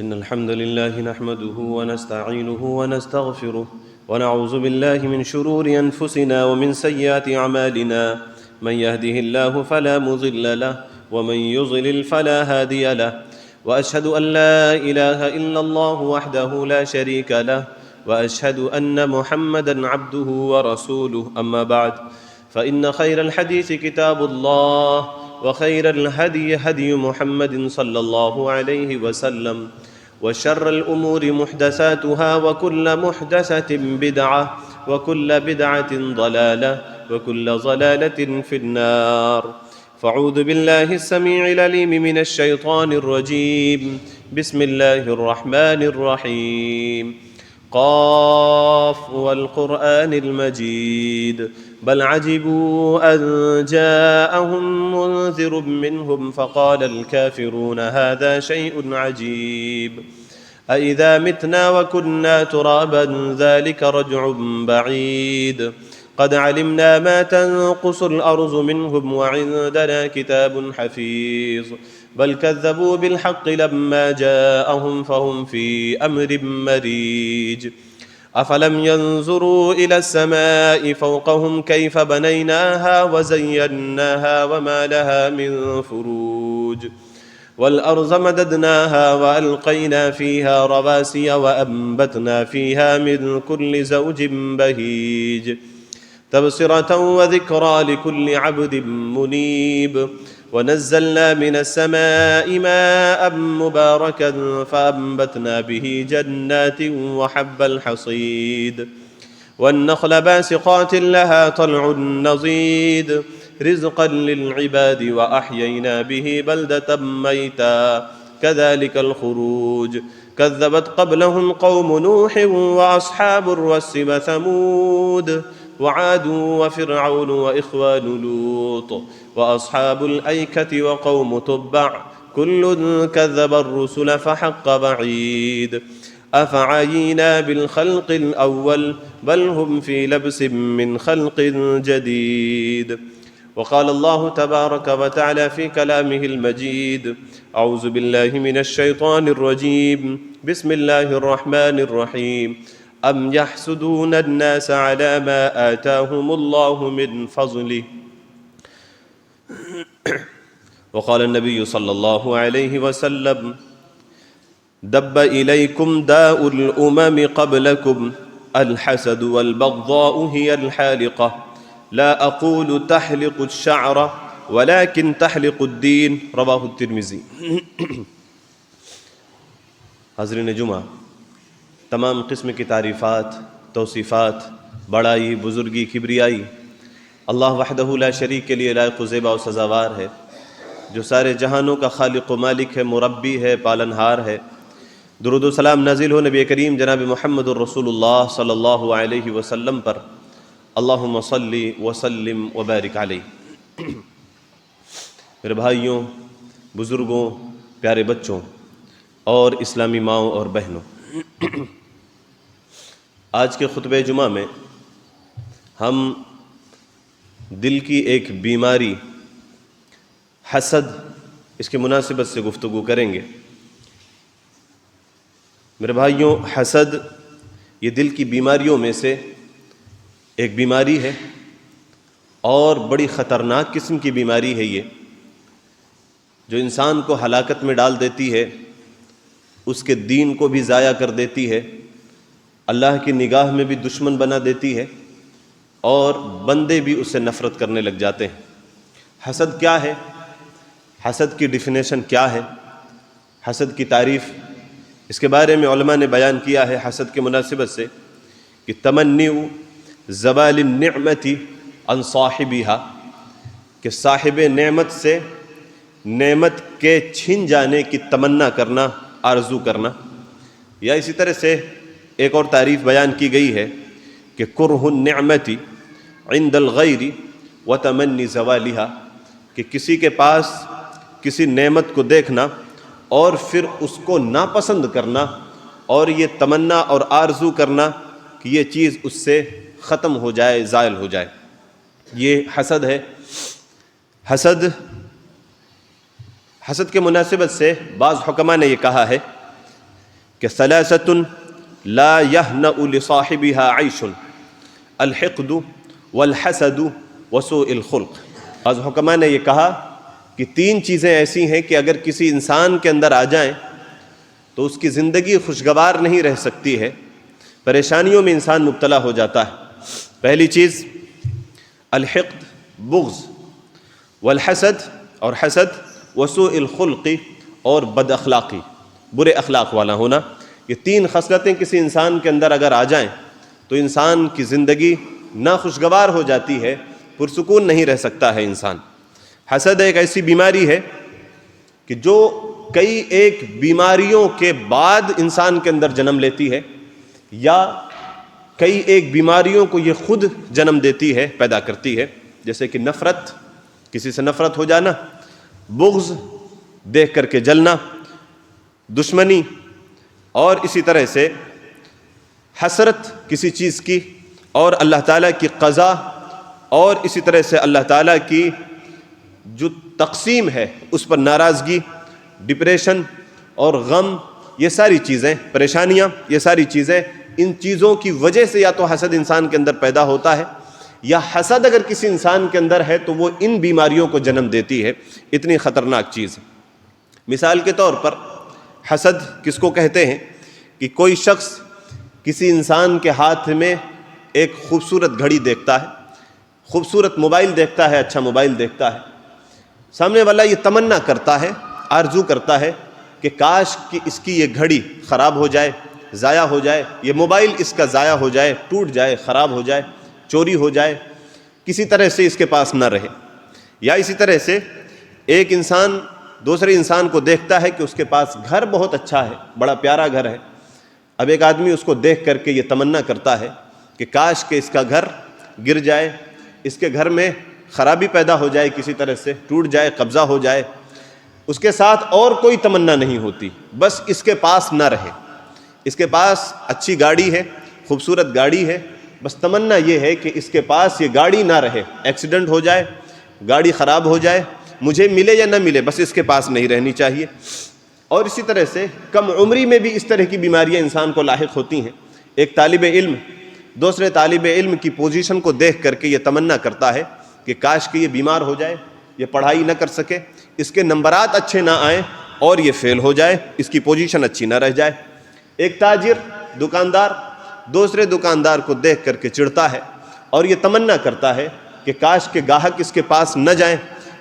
إن الحمد لله نحمده ونستعينه ونستغفره ونعوذ بالله من شرور أنفسنا ومن سيئات أعمالنا. من يهده الله فلا مضل له ومن يضلل فلا هادي له، وأشهد أن لا إله إلا الله وحده لا شريك له، وأشهد أن محمدًا عبده ورسوله. أما بعد، فإن خير الحديث كتاب الله، وخير الهدي هدي محمد صلى الله عليه وسلم، وشر الأمور محدثاتها، وكل محدثة بدعة، وكل بدعة ضلالة، وكل ضلالة في النار. فاعوذ بالله السميع العليم من الشيطان الرجيم. بسم الله الرحمن الرحيم. قاف والقرآن المجيد، بل عجبوا أن جاءهم منذر منهم فقال الكافرون هذا شيء عجيب. أإذا متنا وكنا ترابا ذلك رجع بعيد. قد علمنا ما تنقص الأرض منهم وعندنا كتاب حفيظ. بل كذبوا بالحق لما جاءهم فهم في أمر مريج. أفلم ينظروا إلى السماء فوقهم كيف بنيناها وزيناها وما لها من فروج. والأرض مددناها وألقينا فيها رواسي وأنبتنا فيها من كل زوج بهيج، تبصرة وذكرى لكل عبد منيب. ونزلنا من السماء ماء مباركا فأنبتنا به جنات وحب الحصيد، والنخل باسقات لها طلع نضيد، رزقا للعباد وأحيينا به بلدة ميتا كذلك الخروج. كذبت قبلهم قوم نوح وأصحاب الرس وثمود وعاد وفرعون وإخوان لوط وأصحاب الأيكة وقوم تبع، كل كذب الرسل فحق وعيد. أفعينا بالخلق الأول بل هم في لبس من خلق جديد. وقال الله تبارك وتعالى في كلامه المجيد: أعوذ بالله من الشيطان الرجيم. بسم الله الرحمن الرحيم. أم يحسدون الناس على ما آتاهم الله من فضله. وقال النبي صلى الله عليه وسلم: دب إليكم داء الأمم قبلكم، الحسد والبغضاء هي الحالقة، لا أقول تحلق الشعر ولكن تحلق الدين. رواہ الترمذی. حاضرین جمعہ، تمام قسم کی تعریفات، توصیفات، بڑائی، بزرگی، کبریائی اللہ وحدہ لا شریک کے لیے لائق و زیبا و سزاوار ہے، جو سارے جہانوں کا خالق و مالک ہے، مربی ہے، پالنہار ہے. درود و سلام نازل ہو نبی کریم جناب محمد الرسول اللہ صلی اللہ علیہ وسلم پر. اللہم صلی وسلم وبارک علیہ. میرے بھائیوں، بزرگوں، پیارے بچوں اور اسلامی ماؤں اور بہنوں، آج کے خطبہ جمعہ میں ہم دل کی ایک بیماری حسد، اس کے مناسبت سے گفتگو کریں گے. میرے بھائیوں، حسد یہ دل کی بیماریوں میں سے ایک بیماری ہے، اور بڑی خطرناک قسم کی بیماری ہے یہ، جو انسان کو ہلاکت میں ڈال دیتی ہے، اس کے دین کو بھی ضائع کر دیتی ہے، اللہ کی نگاہ میں بھی دشمن بنا دیتی ہے، اور بندے بھی اس سے نفرت کرنے لگ جاتے ہیں. حسد کیا ہے؟ حسد کی ڈیفینیشن کیا ہے؟ حسد کی تعریف، اس کے بارے میں علماء نے بیان کیا ہے حسد کے مناسبت سے کہ تمنی زوال النعمت عن صاحبها، کہ صاحب نعمت سے نعمت کے چھن جانے کی تمنا کرنا، آرزو کرنا. یا اسی طرح سے ایک اور تعریف بیان کی گئی ہے کہ کرہ النعمت عند الغیر وتمنی زوالها، کہ کسی کے پاس کسی نعمت کو دیکھنا اور پھر اس کو ناپسند کرنا، اور یہ تمنا اور آرزو کرنا کہ یہ چیز اس سے ختم ہو جائے، زائل ہو جائے. یہ حسد ہے. حسد کے مناسبت سے بعض حکماء نے یہ کہا ہے کہ ثلاثۃ لا یہنأ لصاحبها عیش الحقد والحسد وسوء الخلق۔ بعض حکماء نے یہ کہا کہ 3 چیزیں ایسی ہیں کہ اگر کسی انسان کے اندر آ جائیں تو اس کی زندگی خوشگوار نہیں رہ سکتی ہے، پریشانیوں میں انسان مبتلا ہو جاتا ہے۔ پہلی چیز الحقد، بغض، والحسد، اور حسد، وسوء الخلق، اور بد اخلاقی، برے اخلاق والا ہونا۔ یہ 3 خصلتیں کسی انسان کے اندر اگر آ جائیں تو انسان کی زندگی ناخوشگوار ہو جاتی ہے، پرسکون نہیں رہ سکتا ہے انسان۔ حسد ایک ایسی بیماری ہے کہ جو کئی ایک بیماریوں کے بعد انسان کے اندر جنم لیتی ہے، یا کئی ایک بیماریوں کو یہ خود جنم دیتی ہے، پیدا کرتی ہے، جیسے کہ نفرت، کسی سے نفرت ہو جانا، بغض، دیکھ کر کے جلنا، دشمنی، اور اسی طرح سے حسرت کسی چیز کی، اور اللہ تعالیٰ کی قضا، اور اسی طرح سے اللہ تعالیٰ کی جو تقسیم ہے اس پر ناراضگی، ڈپریشن اور غم، یہ ساری چیزیں، پریشانیاں، یہ ساری چیزیں، ان چیزوں کی وجہ سے یا تو حسد انسان کے اندر پیدا ہوتا ہے، یا حسد اگر کسی انسان کے اندر ہے تو وہ ان بیماریوں کو جنم دیتی ہے۔ اتنی خطرناک چیز ہے۔ مثال کے طور پر حسد کس کو کہتے ہیں کہ کوئی شخص کسی انسان کے ہاتھ میں ایک خوبصورت گھڑی دیکھتا ہے، خوبصورت موبائل دیکھتا ہے، اچھا موبائل دیکھتا ہے، سامنے والا یہ تمنا کرتا ہے، آرزو کرتا ہے کہ کاش کہ اس کی یہ گھڑی خراب ہو جائے، ضائع ہو جائے، یہ موبائل اس کا ضائع ہو جائے، ٹوٹ جائے، خراب ہو جائے، چوری ہو جائے، کسی طرح سے اس کے پاس نہ رہے۔ یا اسی طرح سے ایک انسان دوسرے انسان کو دیکھتا ہے کہ اس کے پاس گھر بہت اچھا ہے، بڑا پیارا گھر ہے، اب ایک آدمی اس کو دیکھ کر کے یہ تمنا کرتا ہے کہ کاش کہ اس کا گھر گر جائے، اس کے گھر میں خرابی پیدا ہو جائے، کسی طرح سے ٹوٹ جائے، قبضہ ہو جائے، اس کے ساتھ اور کوئی تمنا نہیں ہوتی، بس اس کے پاس نہ رہے۔ اس کے پاس اچھی گاڑی ہے، خوبصورت گاڑی ہے، بس تمنا یہ ہے کہ اس کے پاس یہ گاڑی نہ رہے، ایکسیڈنٹ ہو جائے، گاڑی خراب ہو جائے، مجھے ملے یا نہ ملے، بس اس کے پاس نہیں رہنی چاہیے۔ اور اسی طرح سے کم عمری میں بھی اس طرح کی بیماریاں انسان کو لاحق ہوتی ہیں۔ ایک طالب علم دوسرے طالب علم کی پوزیشن کو دیکھ کر کے یہ تمنا کرتا ہے کہ کاش کہ یہ بیمار ہو جائے، یہ پڑھائی نہ کر سکے، اس کے نمبرات اچھے نہ آئیں اور یہ فیل ہو جائے، اس کی پوزیشن اچھی نہ رہ جائے۔ ایک تاجر، دکاندار دوسرے دکاندار کو دیکھ کر کے چڑھتا ہے اور یہ تمنا کرتا ہے کہ کاش کہ گاہک اس کے پاس نہ جائیں،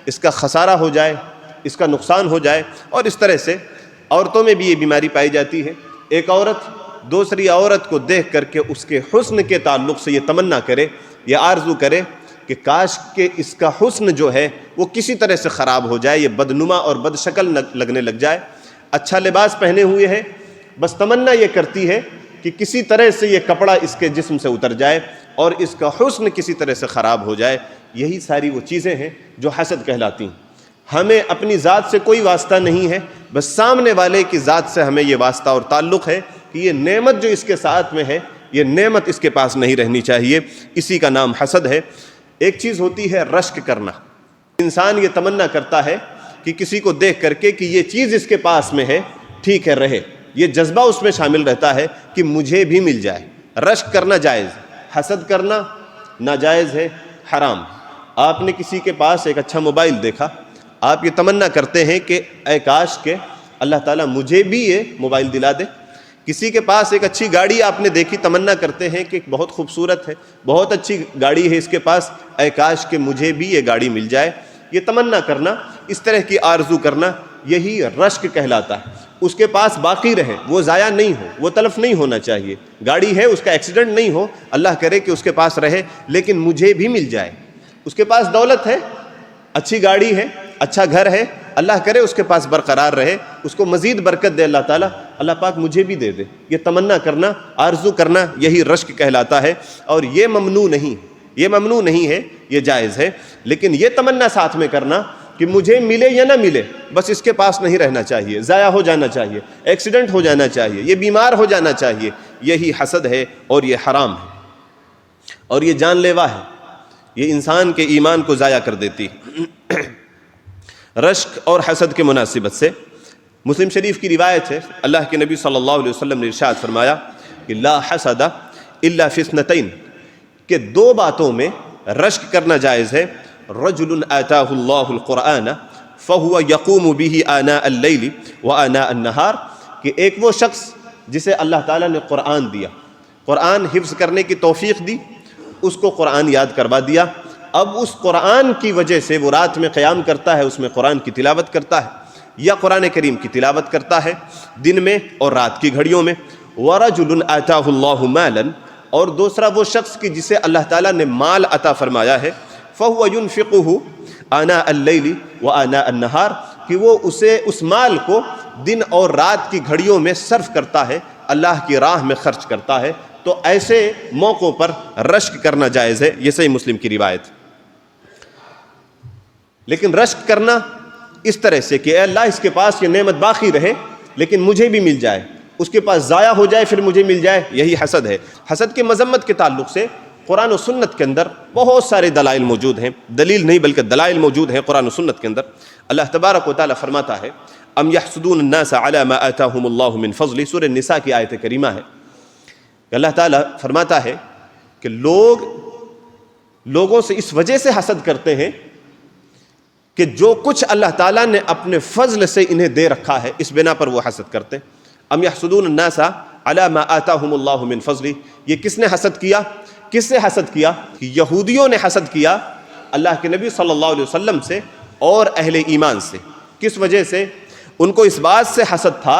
اس کا خسارہ ہو جائے، اس کا نقصان ہو جائے۔ اور اس طرح سے عورتوں میں بھی یہ بیماری پائی جاتی ہے۔ ایک عورت دوسری عورت کو دیکھ کر کے اس کے حسن کے تعلق سے یہ تمنا کرے، یہ آرزو کرے کہ کاش کہ اس کا حسن جو ہے وہ کسی طرح سے خراب ہو جائے، یہ بدنما اور بد شکل لگنے لگ جائے۔ اچھا لباس پہنے ہوئے ہے، بس تمنا یہ کرتی ہے کہ کسی طرح سے یہ کپڑا اس کے جسم سے اتر جائے اور اس کا حسن کسی طرح سے خراب ہو جائے۔ یہی ساری وہ چیزیں ہیں جو حسد کہلاتی ہیں۔ ہمیں اپنی ذات سے کوئی واسطہ نہیں ہے، بس سامنے والے کی ذات سے ہمیں یہ واسطہ اور تعلق ہے کہ یہ نعمت جو اس کے ساتھ میں ہے، یہ نعمت اس کے پاس نہیں رہنی چاہیے، اسی کا نام حسد ہے۔ ایک چیز ہوتی ہے رشک کرنا، انسان یہ تمنا کرتا ہے کہ کسی کو دیکھ کر کے کہ یہ چیز اس کے پاس میں ہے، ٹھیک ہے رہے، یہ جذبہ اس میں شامل رہتا ہے کہ مجھے بھی مل جائے۔ رشک کرنا جائز، حسد کرنا ناجائز ہے، حرام۔ آپ نے کسی کے پاس ایک اچھا موبائل دیکھا، آپ یہ تمنا کرتے ہیں کہ اے کاش کہ اللہ تعالیٰ مجھے بھی یہ موبائل دلا دے۔ کسی کے پاس ایک اچھی گاڑی آپ نے دیکھی، تمنا کرتے ہیں کہ بہت خوبصورت ہے، بہت اچھی گاڑی ہے اس کے پاس، اے کاش کہ مجھے بھی یہ گاڑی مل جائے۔ یہ تمنا کرنا، اس طرح کی آرزو کرنا، یہی رشک کہلاتا ہے۔ اس کے پاس باقی رہے، وہ ضائع نہیں ہو، وہ تلف نہیں ہونا چاہیے۔ گاڑی ہے، اس کا ایکسیڈنٹ نہیں ہو، اللہ کرے کہ اس کے پاس رہے، لیکن مجھے بھی مل جائے۔ اس کے پاس دولت ہے، اچھی گاڑی ہے، اچھا گھر ہے، اللہ کرے اس کے پاس برقرار رہے، اس کو مزید برکت دے اللہ تعالیٰ، اللہ پاک مجھے بھی دے دے۔ یہ تمنا کرنا، آرزو کرنا، یہی رشک کہلاتا ہے، اور یہ ممنوع نہیں، یہ ممنوع نہیں ہے، یہ جائز ہے۔ لیکن یہ تمنا ساتھ میں کرنا کہ مجھے ملے یا نہ ملے، بس اس کے پاس نہیں رہنا چاہیے، ضائع ہو جانا چاہیے، ایکسیڈنٹ ہو جانا چاہیے، یہ بیمار ہو جانا چاہیے، یہی حسد ہے اور یہ حرام ہے اور یہ جان لیوا ہے، یہ انسان کے ایمان کو ضائع کر دیتی ہے۔ رشک اور حسد کے مناسبت سے مسلم شریف کی روایت ہے، اللہ کے نبی صلی اللہ علیہ وسلم نے ارشاد فرمایا کہ لا حسد الا فی اثنتین، کہ دو باتوں میں رشک کرنا جائز ہے. رجل آتاہ اللہ القرآن فہو یقوم به آناء اللیل وآناء النہار، کہ ایک وہ شخص جسے اللہ تعالیٰ نے قرآن دیا، قرآن حفظ کرنے کی توفیق دی، اس کو قرآن یاد کروا دیا، اب اس قرآن کی وجہ سے وہ رات میں قیام کرتا ہے، اس میں قرآن کی تلاوت کرتا ہے یا قرآن کریم کی تلاوت کرتا ہے دن میں اور رات کی گھڑیوں میں. وَرَجُلٌ آتَاهُ اللَّهُ مَالًا، اور دوسرا وہ شخص کی جسے اللہ تعالیٰ نے مال عطا فرمایا ہے، فَهُوَ يُنْفِقُهُ آنَاءَ اللَّيْلِ وَآنَاءَ النَّهَارِ، کہ وہ اس مال کو دن اور رات کی گھڑیوں میں صرف کرتا ہے، اللہ کی راہ میں خرچ کرتا ہے. تو ایسے موقعوں پر رشک کرنا جائز ہے. یہ صحیح مسلم کی روایت. لیکن رشک کرنا اس طرح سے کہ اے اللہ اس کے پاس یہ نعمت باقی رہے لیکن مجھے بھی مل جائے، اس کے پاس ضائع ہو جائے پھر مجھے مل جائے، یہی حسد ہے. حسد کے مذمت کے تعلق سے قرآن و سنت کے اندر بہت سارے دلائل موجود ہیں، دلیل نہیں بلکہ دلائل موجود ہیں قرآن و سنت کے اندر. اللہ تبارک و تعالیٰ فرماتا ہے ام یحسدون الناس علی ما آتاہم اللہ من فضل، سورہ النساء کی آیت کریمہ ہے. اللہ تعالیٰ فرماتا ہے کہ لوگوں سے اس وجہ سے حسد کرتے ہیں کہ جو کچھ اللہ تعالیٰ نے اپنے فضل سے انہیں دے رکھا ہے اس بنا پر وہ حسد کرتے ہیں. ام یحسدون الناس علی ما آتاہم اللہ من فضل، یہ کس نے حسد کیا؟ کس سے حسد کیا؟ یہودیوں نے حسد کیا اللہ کے نبی صلی اللہ علیہ وسلم سے اور اہل ایمان سے. کس وجہ سے؟ ان کو اس بات سے حسد تھا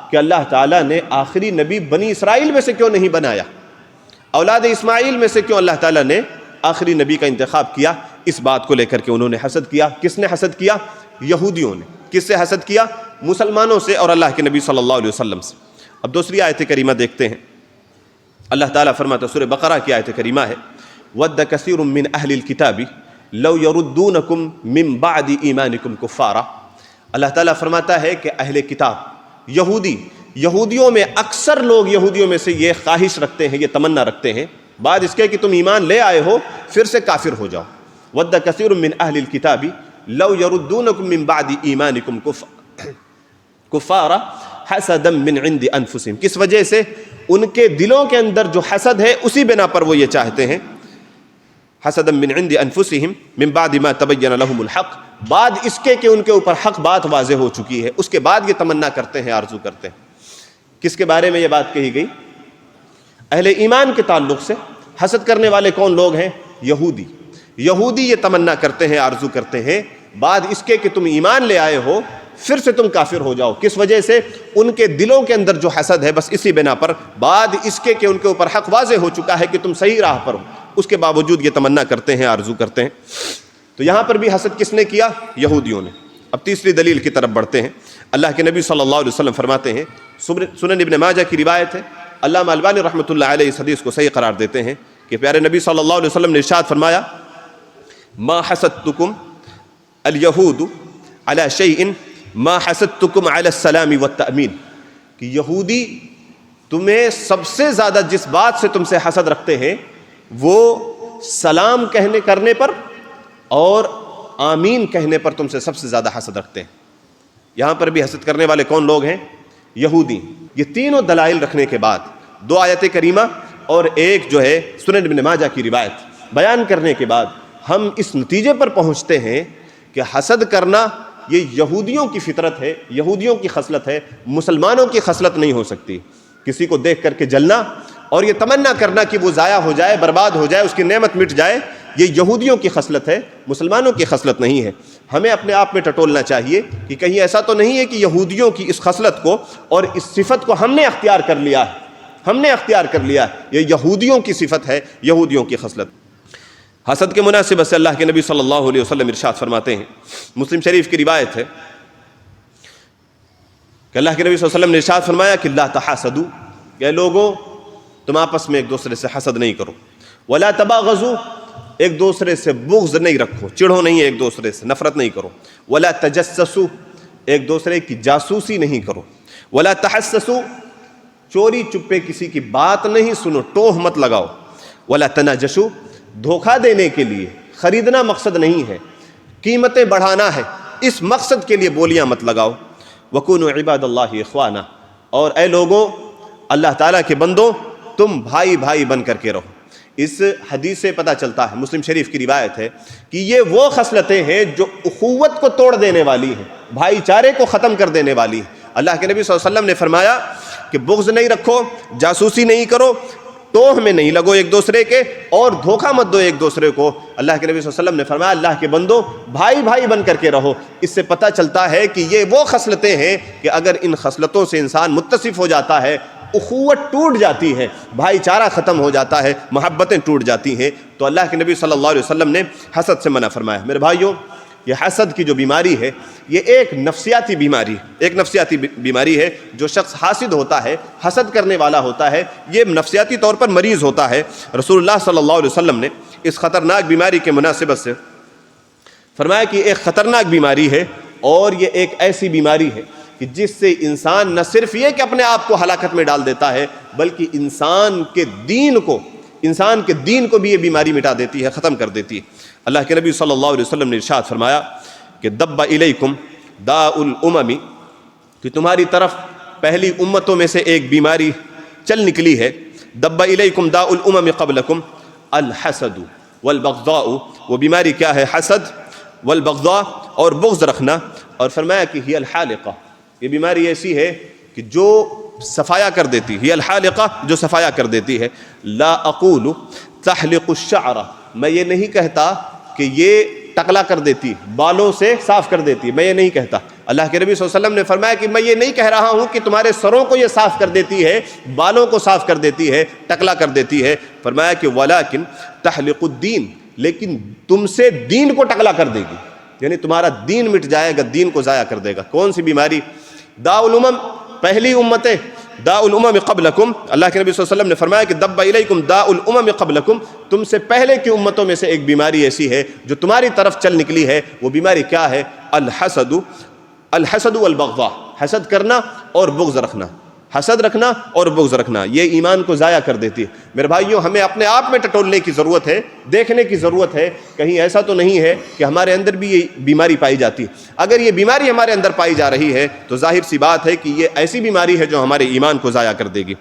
کہ اللہ تعالیٰ نے آخری نبی بنی اسرائیل میں سے کیوں نہیں بنایا، اولاد اسماعیل میں سے کیوں اللہ تعالیٰ نے آخری نبی کا انتخاب کیا. اس بات کو لے کر کے انہوں نے حسد کیا. کس نے حسد کیا؟ یہودیوں نے. کس سے حسد کیا؟ مسلمانوں سے اور اللہ کے نبی صلی اللہ علیہ وسلم سے. اب دوسری آیت کریمہ دیکھتے ہیں. اللہ تعالیٰ فرماتا ہے، سورہ بقرہ کی آیت کریمہ ہے، وَدَّ کثیر من اہل الکتاب لو یردونکم من بعد ایمانکم کفارا. اللہ تعالیٰ فرماتا ہے کہ اہل کتاب یہودیوں میں اکثر لوگ یہودیوں میں سے یہ خواہش رکھتے ہیں، یہ تمنا رکھتے ہیں بعد اس کے کہ تم ایمان لے آئے ہو پھر سے کافر ہو جاؤ. وَدَّ کثیر من اہل الکتاب لو یردونکم من بعد ایمانکم کفارا حسدا من عند انفسہم. کس وجہ سے؟ ان کے دلوں کے اندر جو حسد ہے اسی بنا پر وہ یہ چاہتے ہیں. حسدا من عند انفسہم من بعد ما تبین لہم الحق، بعد اس کے کہ ان کے اوپر حق بات واضح ہو چکی ہے اس کے بعد یہ تمنا کرتے ہیں، آرزو کرتے ہیں. کس کے بارے میں یہ بات کہی گئی؟ اہل ایمان کے تعلق سے. حسد کرنے والے کون لوگ ہیں؟ یہودی یہ تمنا کرتے ہیں، آرزو کرتے ہیں بعد اس کے کہ تم ایمان لے آئے ہو پھر سے تم کافر ہو جاؤ. کس وجہ سے؟ ان کے دلوں کے اندر جو حسد ہے بس اسی بنا پر بعد اس کے کہ ان کے اوپر حق واضح ہو چکا ہے کہ تم صحیح راہ پر ہو اس کے باوجود یہ تمنا کرتے ہیں، آرزو کرتے ہیں. تو یہاں پر بھی حسد کس نے کیا؟ یہودیوں نے. اب تیسری دلیل کی طرف بڑھتے ہیں. اللہ کے نبی صلی اللہ علیہ وسلم فرماتے ہیں، سنن ابن ماجہ کی روایت ہے، علامہ البانی رحمۃ اللہ علیہ اس حدیث کو صحیح قرار دیتے ہیں کہ پیارے نبی صلی اللہ علیہ وسلم نے ارشاد فرمایا ما حسدتکم الیہود علی شیء ما حسدتکم علی السلام والتأمین، کہ یہودی تمہیں سب سے زیادہ جس بات سے تم سے حسد رکھتے ہیں وہ سلام کرنے پر اور آمین کہنے پر تم سے سب سے زیادہ حسد رکھتے ہیں. یہاں پر بھی حسد کرنے والے کون لوگ ہیں؟ یہودی. یہ تینوں دلائل رکھنے کے بعد، دو آیت کریمہ اور ایک جو ہے سنن ابن ماجہ کی روایت بیان کرنے کے بعد ہم اس نتیجے پر پہنچتے ہیں کہ حسد کرنا یہ یہودیوں کی فطرت ہے، یہودیوں کی خصلت ہے، مسلمانوں کی خصلت نہیں ہو سکتی. کسی کو دیکھ کر کے جلنا اور یہ تمنا کرنا کہ وہ ضائع ہو جائے، برباد ہو جائے، اس کی نعمت مٹ جائے، یہ یہودیوں کی خصلت ہے، مسلمانوں کی خصلت نہیں ہے. ہمیں اپنے آپ میں ٹٹولنا چاہیے کہ کہیں ایسا تو نہیں ہے کہ یہودیوں کی اس خصلت کو اور اس صفت کو ہم نے اختیار کر لیا ہے. یہ یہودیوں کی صفت ہے، یہودیوں کی خصلت. حسد کے مناسبت سے اللہ کے نبی صلی اللہ علیہ وسلم ارشاد فرماتے ہیں، مسلم شریف کی روایت ہے کہ اللہ کے نبی صلی اللہ علیہ وسلم نے ارشاد فرمایا کہ لا تحاسدوا، کہ لوگوں تم آپس میں ایک دوسرے سے حسد نہیں کرو، ولا تباغضوا، ایک دوسرے سے بغض نہیں رکھو، چڑھو نہیں ایک دوسرے سے، نفرت نہیں کرو، ولا تجسسوا، ایک دوسرے کی جاسوسی نہیں کرو، ولا تحسسوا، چوری چپے کسی کی بات نہیں سنو، ٹوہ مت لگاؤ، ولا تناجشوا، دھوکہ دینے کے لیے خریدنا مقصد نہیں ہے، قیمتیں بڑھانا ہے، اس مقصد کے لیے بولیاں مت لگاؤ، وَكُونُوا عِبَادَ اللَّهِ إِخْوَانًا، اور اے لوگوں اللہ تعالیٰ کے بندوں تم بھائی بھائی بن کر کے رہو۔ اس حدیث سے پتہ چلتا ہے، مسلم شریف کی روایت ہے کہ یہ وہ خصلتیں ہیں جو اخوت کو توڑ دینے والی ہیں، بھائی چارے کو ختم کر دینے والی ہیں۔ اللہ کے نبی صلی اللہ علیہ وسلم نے فرمایا کہ بغض نہیں رکھو، جاسوسی نہیں کرو، توہ میں نہیں لگو ایک دوسرے کے، اور دھوکہ مت دو ایک دوسرے کو۔ اللہ کے نبی صلی اللہ علیہ وسلم نے فرمایا اللہ کے بندوں بھائی بھائی بن کر کے رہو۔ اس سے پتہ چلتا ہے کہ یہ وہ خصلتیں ہیں کہ اگر ان خصلتوں سے انسان متصف ہو جاتا ہے، اخوت ٹوٹ جاتی ہے، بھائی چارہ ختم ہو جاتا ہے، محبتیں ٹوٹ جاتی ہیں۔ تو اللہ کے نبی صلی اللہ علیہ وسلم نے حسد سے منع فرمایا۔ میرے بھائیوں، یہ حسد کی جو بیماری ہے یہ ایک نفسیاتی بیماری ہے۔ جو شخص حاسد ہوتا ہے، حسد کرنے والا ہوتا ہے، یہ نفسیاتی طور پر مریض ہوتا ہے۔ رسول اللہ صلی اللہ علیہ وسلم نے اس خطرناک بیماری کے مناسبت سے فرمایا کہ ایک خطرناک بیماری ہے، اور یہ ایک ایسی بیماری ہے کہ جس سے انسان نہ صرف یہ کہ اپنے آپ کو ہلاکت میں ڈال دیتا ہے، بلکہ انسان کے دین کو بھی یہ بیماری مٹا دیتی ہے، ختم کر دیتی ہے۔ اللہ کے نبی صلی اللہ علیہ وسلم نے ارشاد فرمایا کہ دب الیکم داء الامم، کہ تمہاری طرف پہلی امتوں میں سے ایک بیماری چل نکلی ہے۔ دب الیکم داء الامم قبلکم الحسد والبغضاء، وہ بیماری کیا ہے؟ حسد والبغضاء، اور بغض رکھنا۔ اور فرمایا کہ ہی الحالقہ، یہ بیماری ایسی ہے کہ جو صفایا کر دیتی، ہی الحالقہ، جو صفایا کر دیتی ہے۔ لا اقول تحلق الشعر، میں یہ نہیں کہتا کہ یہ ٹکلا کر دیتی، بالوں سے صاف کر دیتی، میں یہ نہیں کہتا۔ اللہ کے نبی صلی اللہ علیہ وسلم نے فرمایا کہ میں یہ نہیں کہہ رہا ہوں کہ تمہارے سروں کو یہ صاف کر دیتی ہے، بالوں کو صاف کر دیتی ہے، ٹکلا کر دیتی ہے۔ فرمایا کہ ولیکن تحلق الدین، لیکن تم سے دین کو ٹکلا کر دے گی، یعنی تمہارا دین مٹ جائے گا، دین کو ضائع کر دے گا۔ کون سی بیماری؟ داء الامم، پہلی امتیں، داء الامم قبلکم، اللہ کے نبی صلی اللہ علیہ وسلم نے فرمایا کہ دب الیکم داء الامم قبلکم، تم سے پہلے کی امتوں میں سے ایک بیماری ایسی ہے جو تمہاری طرف چل نکلی ہے۔ وہ بیماری کیا ہے؟ الحسد والبغضاء، حسد کرنا اور بغض رکھنا، حسد رکھنا اور بغض رکھنا، یہ ایمان کو ضائع کر دیتی ہے۔ میرے بھائیوں، ہمیں اپنے آپ میں ٹٹولنے کی ضرورت ہے، دیکھنے کی ضرورت ہے، کہیں ایسا تو نہیں ہے کہ ہمارے اندر بھی یہ بیماری پائی جاتی ہے۔ اگر یہ بیماری ہمارے اندر پائی جا رہی ہے تو ظاہر سی بات ہے کہ یہ ایسی بیماری ہے جو ہمارے ایمان کو ضائع کر دے گی۔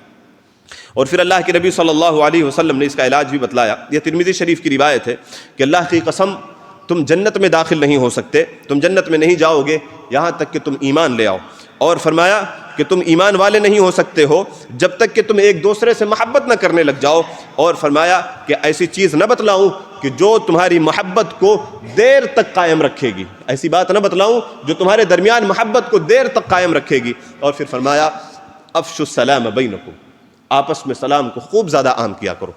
اور پھر اللہ کے نبی صلی اللہ علیہ وسلم نے اس کا علاج بھی بتلایا۔ یہ ترمذی شریف کی روایت ہے کہ اللہ کی قسم تم جنت میں داخل نہیں ہو سکتے، تم جنت میں نہیں جاؤ گے یہاں تک کہ تم ایمان لے آؤ، اور فرمایا کہ تم ایمان والے نہیں ہو سکتے ہو جب تک کہ تم ایک دوسرے سے محبت نہ کرنے لگ جاؤ، اور فرمایا کہ ایسی چیز نہ بتلاؤں کہ جو تمہاری محبت کو دیر تک قائم رکھے گی، ایسی بات نہ بتلاؤں جو تمہارے درمیان محبت کو دیر تک قائم رکھے گی۔ اور پھر فرمایا افشوا السلام بینکم، آپس میں سلام کو خوب زیادہ عام کیا کرو۔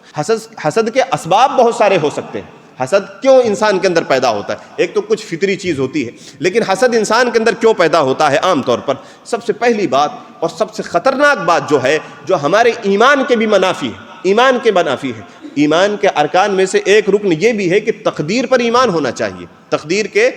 حسد کے اسباب بہت سارے ہو سکتے ہیں۔ حسد کیوں انسان کے اندر پیدا ہوتا ہے؟ ایک تو کچھ فطری چیز ہوتی ہے، لیکن حسد انسان کے اندر کیوں پیدا ہوتا ہے؟ عام طور پر سب سے پہلی بات اور سب سے خطرناک بات جو ہے، جو ہمارے ایمان کے بھی منافی ہے، ایمان کے منافی ہے۔ ایمان کے ارکان میں سے ایک رکن یہ بھی ہے کہ تقدیر پر ایمان ہونا چاہیے، تقدیر کے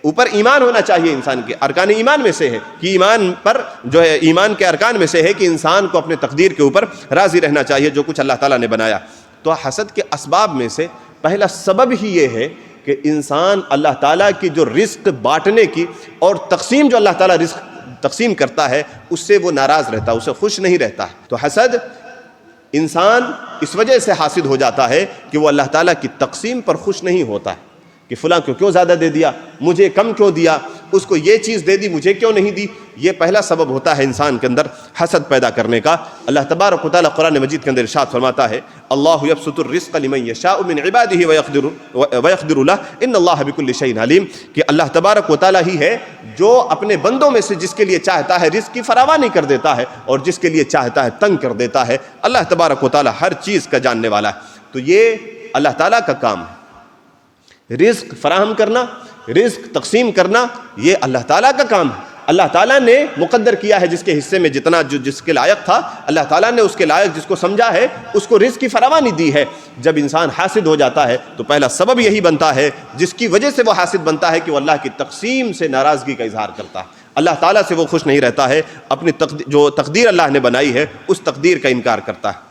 اوپر ایمان ہونا چاہیے انسان کے۔ ارکان ایمان میں سے ہے کہ ایمان پر جو ہے، ایمان کے ارکان میں سے ہے کہ انسان کو اپنے تقدیر کے اوپر راضی رہنا چاہیے جو کچھ اللہ تعالیٰ نے بنایا۔ تو حسد کے اسباب میں سے پہلا سبب ہی یہ ہے کہ انسان اللہ تعالیٰ کی جو رزق بانٹنے کی اور تقسیم جو اللہ تعالیٰ رزق تقسیم کرتا ہے اس سے وہ ناراض رہتا ہے، اسے خوش نہیں رہتا ہے۔ تو حسد انسان اس وجہ سے حاسد ہو جاتا ہے کہ وہ اللہ تعالیٰ کی تقسیم پر خوش نہیں ہوتا ہے کہ فلاں کو کیوں زیادہ دے دیا، مجھے کم کیوں دیا، اس کو یہ چیز دے دی مجھے کیوں نہیں دی۔ یہ پہلا سبب ہوتا ہے انسان کے اندر حسد پیدا کرنے کا۔ اللہ تبارک و تعالیٰ قرآن مجید کے اندر ارشاد فرماتا ہے اللہ یبسط الرزق لمن یشاء من عبادہ ویقدر لہ ان اللہ بکل شیء علیم، کہ اللہ تبارک و تعالیٰ ہی ہے جو اپنے بندوں میں سے جس کے لیے چاہتا ہے رزق کی فراوانی کر دیتا ہے اور جس کے لیے چاہتا ہے تنگ کر دیتا ہے۔ اللہ تبارک و تعالیٰ ہر چیز کا جاننے والا ہے۔ تو یہ اللہ تعالیٰ کا کام ہے، رزق فراہم کرنا، رزق تقسیم کرنا، یہ اللہ تعالیٰ کا کام ہے۔ اللہ تعالیٰ نے مقدر کیا ہے جس کے حصے میں جتنا جو جس کے لائق تھا، اللہ تعالیٰ نے اس کے لائق جس کو سمجھا ہے اس کو رزق کی فراوانی دی ہے۔ جب انسان حاسد ہو جاتا ہے تو پہلا سبب یہی بنتا ہے جس کی وجہ سے وہ حاسد بنتا ہے کہ وہ اللہ کی تقسیم سے ناراضگی کا اظہار کرتا ہے، اللہ تعالیٰ سے وہ خوش نہیں رہتا ہے، اپنی جو تقدیر اللہ نے بنائی ہے اس تقدیر کا انکار کرتا ہے۔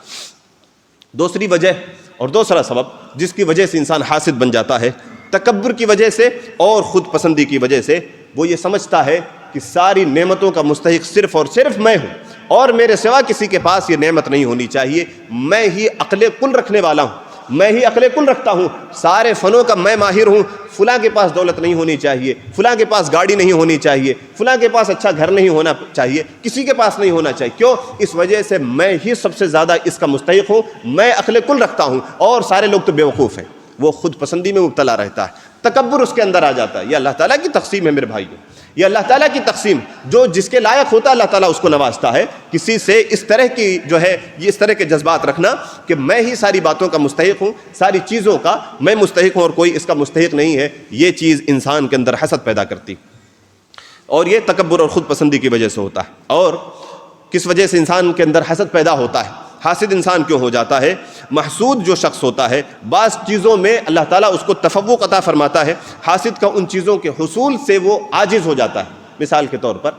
دوسری وجہ اور دوسرا سبب جس کی وجہ سے انسان حاسد بن جاتا ہے، تکبر کی وجہ سے اور خود پسندی کی وجہ سے، وہ یہ سمجھتا ہے کہ ساری نعمتوں کا مستحق صرف اور صرف میں ہوں اور میرے سوا کسی کے پاس یہ نعمت نہیں ہونی چاہیے. میں ہی عقل کل رکھنے والا ہوں, میں ہی عقل کل رکھتا ہوں, سارے فنوں کا میں ماہر ہوں. فلاں کے پاس دولت نہیں ہونی چاہیے, فلاں کے پاس گاڑی نہیں ہونی چاہیے, فلاں کے پاس اچھا گھر نہیں ہونا چاہیے, کسی کے پاس نہیں ہونا چاہیے. کیوں؟ اس وجہ سے میں ہی سب سے زیادہ اس کا مستحق ہوں, میں عقل کل رکھتا ہوں اور سارے لوگ تو بیوقوف ہیں. وہ خود پسندی میں مبتلا رہتا ہے, تکبر اس کے اندر آ جاتا ہے. یہ اللہ تعالیٰ کی تقسیم ہے میرے بھائیوں, یہ اللہ تعالیٰ کی تقسیم. جو جس کے لائق ہوتا ہے اللہ تعالیٰ اس کو نوازتا ہے. کسی سے اس طرح کی جو ہے یہ اس طرح کے جذبات رکھنا کہ میں ہی ساری باتوں کا مستحق ہوں, ساری چیزوں کا میں مستحق ہوں اور کوئی اس کا مستحق نہیں ہے, یہ چیز انسان کے اندر حسد پیدا کرتی. اور یہ تکبر اور خود پسندی کی وجہ سے ہوتا ہے. اور کس وجہ سے انسان کے اندر حسد پیدا ہوتا ہے؟ حاسد انسان کیوں ہو جاتا ہے؟ محسود جو شخص ہوتا ہے بعض چیزوں میں اللہ تعالیٰ اس کو تفوق عطا فرماتا ہے, حاسد کا ان چیزوں کے حصول سے وہ عاجز ہو جاتا ہے. مثال کے طور پر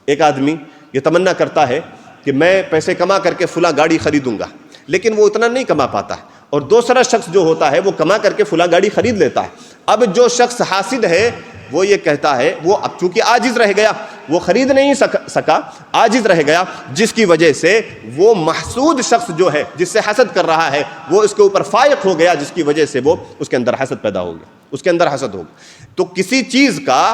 ایک آدمی یہ تمنا کرتا ہے کہ میں پیسے کما کر کے فلاں گاڑی خریدوں گا, لیکن وہ اتنا نہیں کما پاتا ہے, اور دوسرا شخص جو ہوتا ہے وہ کما کر کے فلاں گاڑی خرید لیتا ہے. اب جو شخص حاسد ہے وہ یہ کہتا ہے, وہ اب چونکہ عاجز رہ گیا, وہ خرید نہیں سکا, عاجز رہ گیا, جس کی وجہ سے وہ محسود شخص جو ہے جس سے حسد کر رہا ہے وہ اس کے اوپر فائق ہو گیا, جس کی وجہ سے وہ اس کے اندر حسد پیدا ہو گیا, اس کے اندر حسد ہو گیا. تو کسی چیز کا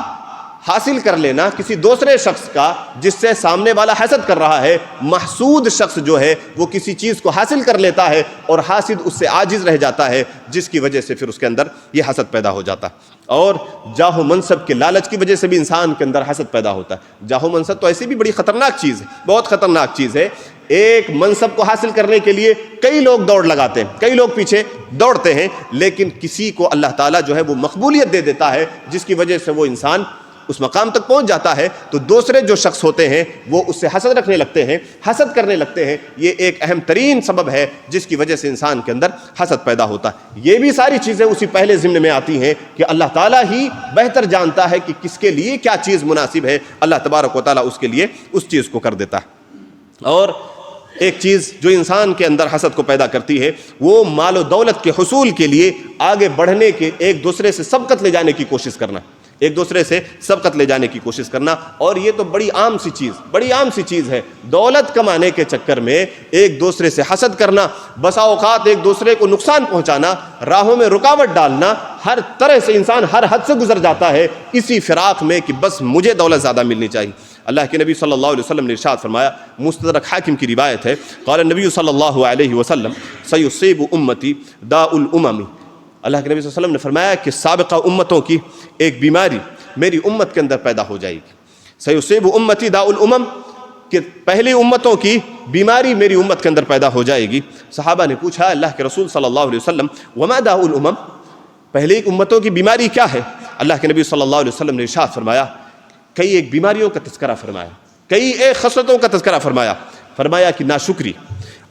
حاصل کر لینا کسی دوسرے شخص کا جس سے سامنے والا حسد کر رہا ہے, محسود شخص جو ہے وہ کسی چیز کو حاصل کر لیتا ہے اور حاسد اس سے عاجز رہ جاتا ہے, جس کی وجہ سے پھر اس کے اندر یہ حسد پیدا ہو جاتا ہے. اور جاہ و منصب کے لالچ کی وجہ سے بھی انسان کے اندر حسد پیدا ہوتا ہے. جاہ و منصب تو ایسی بھی بڑی خطرناک چیز ہے, بہت خطرناک چیز ہے. ایک منصب کو حاصل کرنے کے لیے کئی لوگ دوڑ لگاتے ہیں, کئی لوگ پیچھے دوڑتے ہیں, لیکن کسی کو اللہ تعالیٰ جو ہے وہ مقبولیت دے دیتا ہے جس کی وجہ سے وہ انسان اس مقام تک پہنچ جاتا ہے. تو دوسرے جو شخص ہوتے ہیں وہ اس سے حسد رکھنے لگتے ہیں, حسد کرنے لگتے ہیں. یہ ایک اہم ترین سبب ہے جس کی وجہ سے انسان کے اندر حسد پیدا ہوتا ہے. یہ بھی ساری چیزیں اسی پہلے ضمن میں آتی ہیں کہ اللہ تعالیٰ ہی بہتر جانتا ہے کہ کس کے لیے کیا چیز مناسب ہے, اللہ تبارک و تعالیٰ اس کے لیے اس چیز کو کر دیتا ہے. اور ایک چیز جو انسان کے اندر حسد کو پیدا کرتی ہے وہ مال و دولت کے حصول کے لیے آگے بڑھنے کے, ایک دوسرے سے سبقت لے جانے کی کوشش کرنا, ایک دوسرے سے سبقت لے جانے کی کوشش کرنا. اور یہ تو بڑی عام سی چیز ہے. دولت کمانے کے چکر میں ایک دوسرے سے حسد کرنا, بسا اوقات ایک دوسرے کو نقصان پہنچانا, راہوں میں رکاوٹ ڈالنا, ہر طرح سے انسان ہر حد سے گزر جاتا ہے اسی فراق میں کہ بس مجھے دولت زیادہ ملنی چاہیے. اللہ کے نبی صلی اللہ علیہ وسلم نے ارشاد فرمایا, مستدرک حاکم کی روایت ہے, قال النبی صلی اللہ علیہ وسلم سیصیب امتی داء الامم. اللہ کے نبی صلی اللہ علیہ وسلم نے فرمایا کہ سابقہ امتوں کی ایک بیماری میری امت کے اندر پیدا ہو جائے گی. سیصیب امتی داء الامم, کہ پہلی امتوں کی بیماری میری امت کے اندر پیدا ہو جائے گی. صحابہ نے پوچھا, اللہ کے رسول صلی اللہ علیہ وسلم وما داء الامم, پہلی امتوں کی بیماری کیا ہے؟ اللہ کے نبی صلی اللہ علیہ وسلم نے ارشاد فرمایا, کئی ایک بیماریوں کا تذکرہ فرمایا, کئی ایک خصلتوں کا تذکرہ فرمایا کہ ناشکری,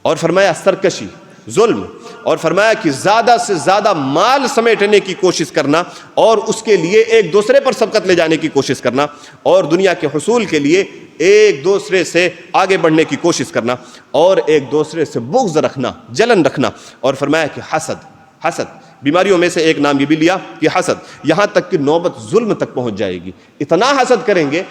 اور فرمایا سرکشی, ظلم, اور فرمایا کہ زیادہ سے زیادہ مال سمیٹنے کی کوشش کرنا اور اس کے لیے ایک دوسرے پر سبقت لے جانے کی کوشش کرنا, اور دنیا کے حصول کے لیے ایک دوسرے سے آگے بڑھنے کی کوشش کرنا, اور ایک دوسرے سے بغض رکھنا, جلن رکھنا. اور فرمایا کہ حسد بیماریوں میں سے ایک نام یہ بھی لیا کہ حسد, یہاں تک کہ نوبت ظلم تک پہنچ جائے گی. اتنا حسد کریں گے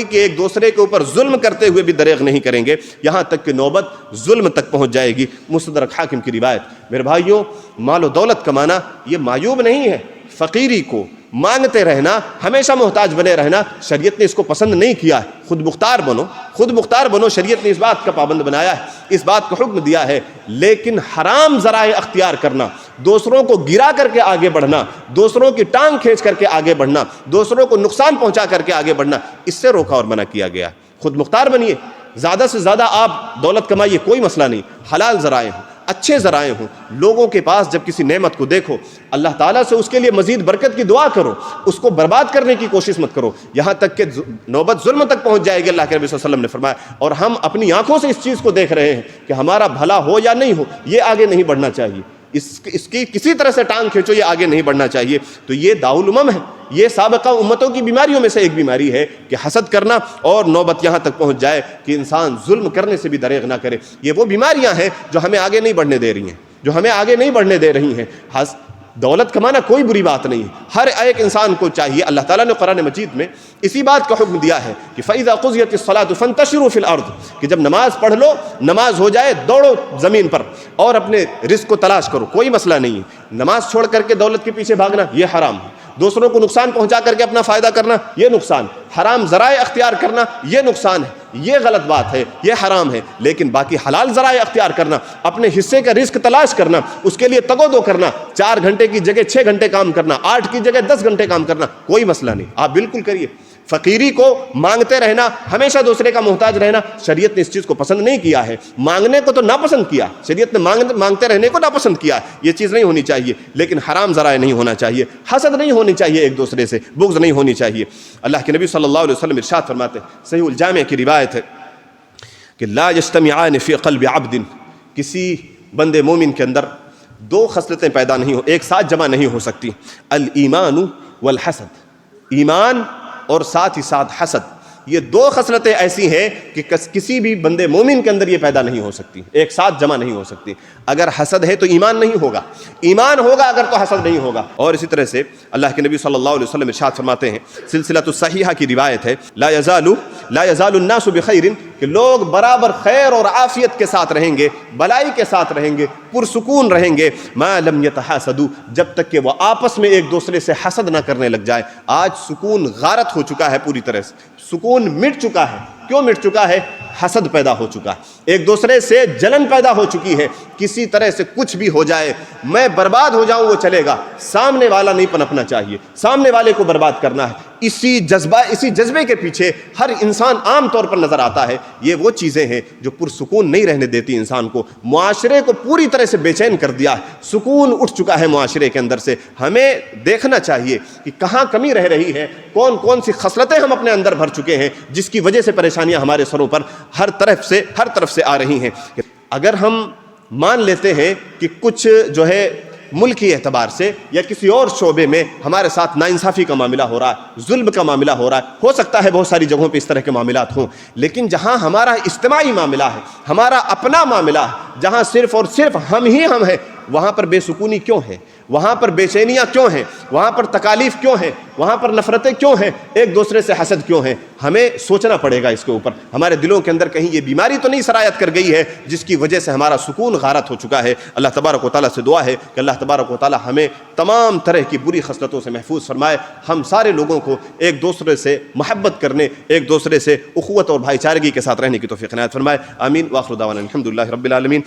کہ ایک دوسرے کے اوپر ظلم کرتے ہوئے بھی دریغ نہیں کریں گے, یہاں تک کہ نوبت ظلم تک پہنچ جائے گی. مستدرک حاکم کی روایت. میرے بھائیوں, مال و دولت کمانا یہ معیوب نہیں ہے. فقیری کو مانگتے رہنا, ہمیشہ محتاج بنے رہنا, شریعت نے اس کو پسند نہیں کیا ہے. خود مختار بنو, شریعت نے اس بات کا پابند بنایا ہے, اس بات کا حکم دیا ہے. لیکن حرام ذرائع اختیار کرنا, دوسروں کو گرا کر کے آگے بڑھنا, دوسروں کی ٹانگ کھینچ کر کے آگے بڑھنا, دوسروں کو نقصان پہنچا کر کے آگے بڑھنا, اس سے روکا اور منع کیا گیا. خود مختار بنیے, زیادہ سے زیادہ آپ دولت کمائیے, کوئی مسئلہ نہیں. حلال ذرائع ہوں, اچھے ذرائع ہوں. لوگوں کے پاس جب کسی نعمت کو دیکھو, اللہ تعالیٰ سے اس کے لیے مزید برکت کی دعا کرو, اس کو برباد کرنے کی کوشش مت کرو, یہاں تک کہ نوبت ظلم تک پہنچ جائے گی. اللہ کے نبی صلی اللہ علیہ وسلم نے فرمایا, اور ہم اپنی آنکھوں سے اس چیز کو دیکھ رہے ہیں کہ ہمارا بھلا ہو یا نہیں ہو, یہ آگے نہیں بڑھنا چاہیے, اس کی کسی طرح سے ٹانگ کھینچو, یہ آگے نہیں بڑھنا چاہیے. تو یہ داء الامم ہے, یہ سابقہ امتوں کی بیماریوں میں سے ایک بیماری ہے کہ حسد کرنا, اور نوبت یہاں تک پہنچ جائے کہ انسان ظلم کرنے سے بھی دریغ نہ کرے. یہ وہ بیماریاں ہیں جو ہمیں آگے نہیں بڑھنے دے رہی ہیں, دولت کمانا کوئی بری بات نہیں ہے، ہر ایک انسان کو چاہیے. اللہ تعالیٰ نے قرآن مجید میں اسی بات کا حکم دیا ہے کہ فَإِذَا قُضِيَتِ الصَّلَاةُ فَانتَشِرُوا فِي الْأَرْضِ، کہ جب نماز پڑھ لو، نماز ہو جائے، دوڑو زمین پر اور اپنے رزق کو تلاش کرو. کوئی مسئلہ نہیں ہے. نماز چھوڑ کر کے دولت کے پیچھے بھاگنا یہ حرام ہے. دوسروں کو نقصان پہنچا کر کے اپنا فائدہ کرنا یہ نقصان، حرام ذرائع اختیار کرنا یہ نقصان ہے، یہ غلط بات ہے، یہ حرام ہے. لیکن باقی حلال ذرائع اختیار کرنا، اپنے حصے کا رزق تلاش کرنا، اس کے لیے تگ و دو کرنا، 4 گھنٹے کی جگہ 6 گھنٹے کام کرنا، 8 کی جگہ 10 گھنٹے کام کرنا، کوئی مسئلہ نہیں، آپ بالکل کریے. فقیری کو مانگتے رہنا، ہمیشہ دوسرے کا محتاج رہنا، شریعت نے اس چیز کو پسند نہیں کیا ہے. مانگنے کو تو ناپسند کیا، شریعت نے مانگتے رہنے کو ناپسند کیا. یہ چیز نہیں ہونی چاہیے، لیکن حرام ذرائع نہیں ہونا چاہیے، حسد نہیں ہونی چاہیے، ایک دوسرے سے بغض نہیں ہونی چاہیے. اللہ کے نبی صلی اللہ علیہ وسلم ارشاد فرماتے ہیں، صحیح الجامع کی روایت ہے کہ لا یجتمعان فی قلب عبد، کسی بندے مومن کے اندر 2 خصلتیں پیدا نہیں ہو، ایک ساتھ جمع نہیں ہو سکتی. الایمان والحسد، ایمان اور ساتھ ہی ساتھ حسد. یہ 2 خصلتیں ایسی ہیں کہ کسی بھی بندے مومن کے اندر یہ پیدا نہیں ہو سکتی، ایک ساتھ جمع نہیں ہو سکتی. اگر حسد ہے تو ایمان نہیں ہوگا، ایمان ہوگا اگر تو حسد نہیں ہوگا. اور اسی طرح سے اللہ کے نبی صلی اللہ علیہ وسلم ارشاد فرماتے ہیں، سلسلۃ الصحیحہ کی روایت ہے، لا یزال الناس بخیر، کہ لوگ برابر خیر اور عافیت کے ساتھ رہیں گے، بلائی کے ساتھ رہیں گے، پرسکون رہیں گے، ما لم یتحاسدوا، جب تک کہ وہ آپس میں ایک دوسرے سے حسد نہ کرنے لگ جائے. آج سکون غارت ہو چکا ہے، پوری طرح سے سکون مٹ چکا ہے. کیوں مٹ چکا ہے؟ حسد پیدا ہو چکا ہے، ایک دوسرے سے جلن پیدا ہو چکی ہے. کسی طرح سے کچھ بھی ہو جائے، میں برباد ہو جاؤں وہ چلے گا، سامنے والا نہیں پنپنا چاہیے، سامنے والے کو برباد کرنا ہے. اسی جذبے کے پیچھے ہر انسان عام طور پر نظر آتا ہے. یہ وہ چیزیں ہیں جو پرسکون نہیں رہنے دیتی انسان کو، معاشرے کو پوری طرح سے بے چین کر دیا ہے. سکون اٹھ چکا ہے معاشرے کے اندر سے. ہمیں دیکھنا چاہیے کہ کہاں کمی رہ رہی ہے، کون کون سی خصلتیں ہم اپنے اندر بھر چکے ہیں جس کی وجہ سے پریشانیاں ہمارے سروں پر ہر طرف سے آ رہی ہیں. اگر ہم مان لیتے ہیں کہ کچھ جو ہے ملکی اعتبار سے یا کسی اور شعبے میں ہمارے ساتھ ناانصافی کا معاملہ ہو رہا ہے، ظلم کا معاملہ ہو رہا ہے، ہو سکتا ہے بہت ساری جگہوں پہ اس طرح کے معاملات ہوں، لیکن جہاں ہمارا اجتماعی معاملہ ہے، ہمارا اپنا معاملہ ہے، جہاں صرف اور صرف ہم ہیں، وہاں پر بے سکونی کیوں ہے؟ وہاں پر بے چینیاں کیوں ہیں؟ وہاں پر تکالیف کیوں ہیں؟ وہاں پر نفرتیں کیوں ہیں؟ ایک دوسرے سے حسد کیوں ہیں؟ ہمیں سوچنا پڑے گا اس کے اوپر. ہمارے دلوں کے اندر کہیں یہ بیماری تو نہیں سرایت کر گئی ہے جس کی وجہ سے ہمارا سکون غارت ہو چکا ہے. اللہ تبارک و تعالیٰ سے دعا ہے کہ اللہ تبارک و تعالیٰ ہمیں تمام طرح کی بری خصلتوں سے محفوظ فرمائے. ہم سارے لوگوں کو ایک دوسرے سے محبت کرنے، ایک دوسرے سے اخوت اور بھائی چارگی کے ساتھ رہنے کی توفیق عنایت فرمائے. آمین. وآخر دعوانا الحمدللہ رب العالمین.